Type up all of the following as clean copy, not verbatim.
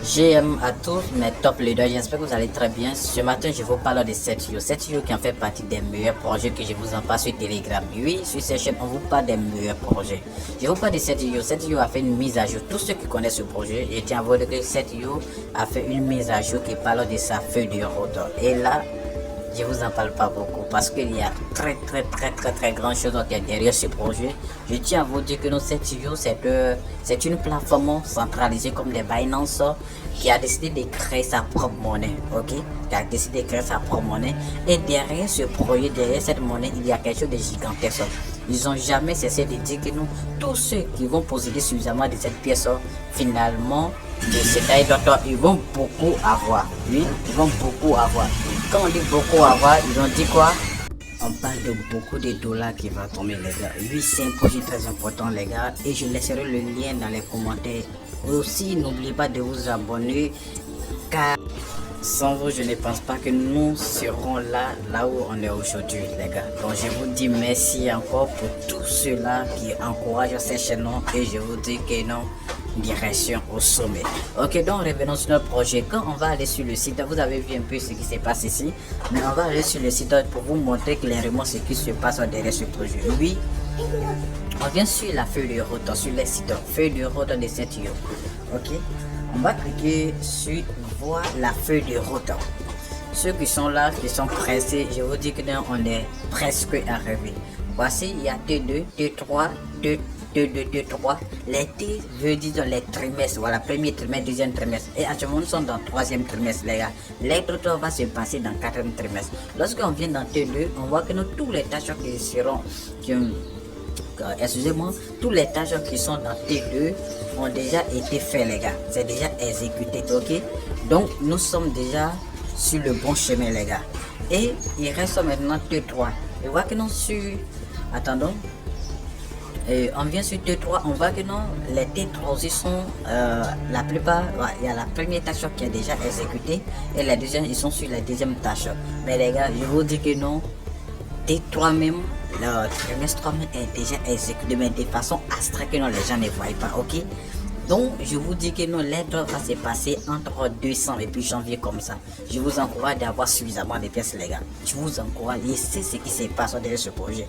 GM à tous mes top leaders, j'espère que vous allez très bien. Ce matin, je vous parle de Setio. Setio qui en fait partie des meilleurs projets que je vous en passe sur Telegram. Oui, sur cette chaîne, on vous parle des meilleurs projets. Je vous parle de Setio. Setio a fait une mise à jour. Tous ceux qui connaissent ce projet, je tiens à vous dire que Setio a fait une mise à jour qui parle de sa feuille de route. Et là, je vous en parle pas beaucoup parce qu'il y a très grand chose qui est derrière ce projet. Je tiens à vous dire que nos Setio, c'est une plateforme centralisée comme des Binance qui a décidé de créer sa propre monnaie, ok? Qui a décidé de créer sa propre monnaie. Et derrière ce projet, derrière cette monnaie, il y a quelque chose de gigantesque. Ils n'ont jamais cessé de dire que nous, tous ceux qui vont posséder suffisamment de cette pièce, finalement, de cet airdrop, ils vont beaucoup avoir. Oui, ils vont beaucoup avoir. Quand on dit beaucoup avoir, ils ont dit quoi? On parle de beaucoup de dollars qui vont tomber, les gars. Oui, c'est un projet très important, les gars. Et je laisserai le lien dans les commentaires. Aussi, n'oubliez pas de vous abonner, car sans vous, je ne pense pas que nous serons là où on est aujourd'hui, les gars. Donc, je vous dis merci encore pour tout cela qui encourage ces chaînes et je vous dis que non, direction au sommet. Ok, donc revenons sur notre projet. Quand on va aller sur le site, vous avez vu un peu ce qui se passe ici, mais on va aller sur le site pour vous montrer clairement ce qui se passe derrière ce projet. Oui, on vient sur la feuille de route, sur les sites, feuille de route de Setio. Ok, on va cliquer sur voir la feuille de route. Ceux qui sont là, qui sont pressés, je vous dis que on est presque arrivé. Voici, il y a T2, T3, T2, T3. Les T veut dire les trimestres. Voilà, premier trimestre, deuxième trimestre. Et actuellement, nous sommes dans le troisième trimestre, les gars. L'airdrop va se passer dans le quatrième trimestre. Lorsqu'on vient dans T2, on voit que tous les tâches qui seront, excusez-moi, tous les tâches qui sont dans T2 ont déjà été faits, les gars. C'est déjà exécuté, ok? Donc, nous sommes déjà sur le bon chemin, les gars. Et il reste maintenant T3. Et voit que nous sur... Attendons. Et on vient sur T3, on voit que non, les T3 aussi sont la plupart, il y a la première tâche qui est déjà exécutée et les deuxièmes, ils sont sur la deuxième tâche. Mais les gars, je vous dis que non, T3 même, le trimestre 3 même est déjà exécuté, mais de façon abstraite que non, les gens ne voient pas, ok? Donc, je vous dis que non, l'airdrop va se passer entre 200 et puis janvier comme ça. Je vous encourage d'avoir suffisamment de pièces, les gars. Je vous encourage, et c'est ce qui se passe derrière ce projet.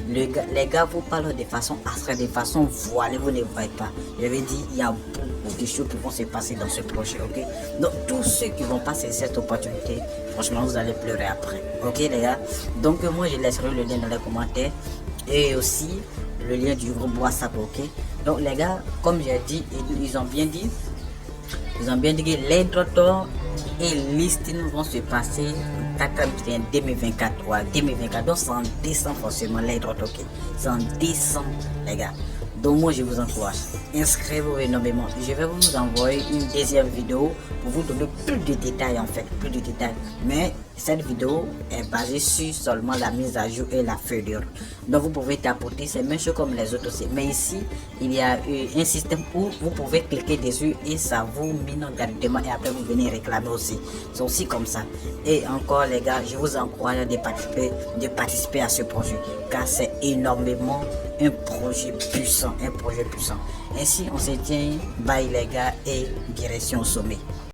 Les gars vous parlent de façon abstraite, de façon voilée, vous ne voyez pas. Je vais dire, il y a beaucoup de choses qui vont se passer dans ce projet, ok? Donc, tous ceux qui vont passer cette opportunité, franchement, vous allez pleurer après, ok, les gars? Donc, moi, je laisserai le lien dans les commentaires et aussi le lien du groupe WhatsApp, ok? Donc les gars, comme j'ai dit, ils ont bien dit que l'airdrop et listing vont se passer en 2024 ou 2024. Donc c'est en décembre forcément l'airdrop, ok? C'est en décembre, les gars. Donc moi je vous encourage, inscrivez-vous énormément. Je vais vous envoyer une deuxième vidéo pour vous donner plus de détails en fait, plus de détails. Mais cette vidéo est basée sur seulement la mise à jour et la feuille de route. Donc vous pouvez tapoter, c'est même chose comme les autres aussi. Mais ici, il y a un système où vous pouvez cliquer dessus et ça vous mine directement et après vous venez réclamer aussi. C'est aussi comme ça. Et encore les gars, je vous encourage de participer à ce projet car c'est énormément un projet puissant, Ainsi on se tient, bye les gars et direction au sommet.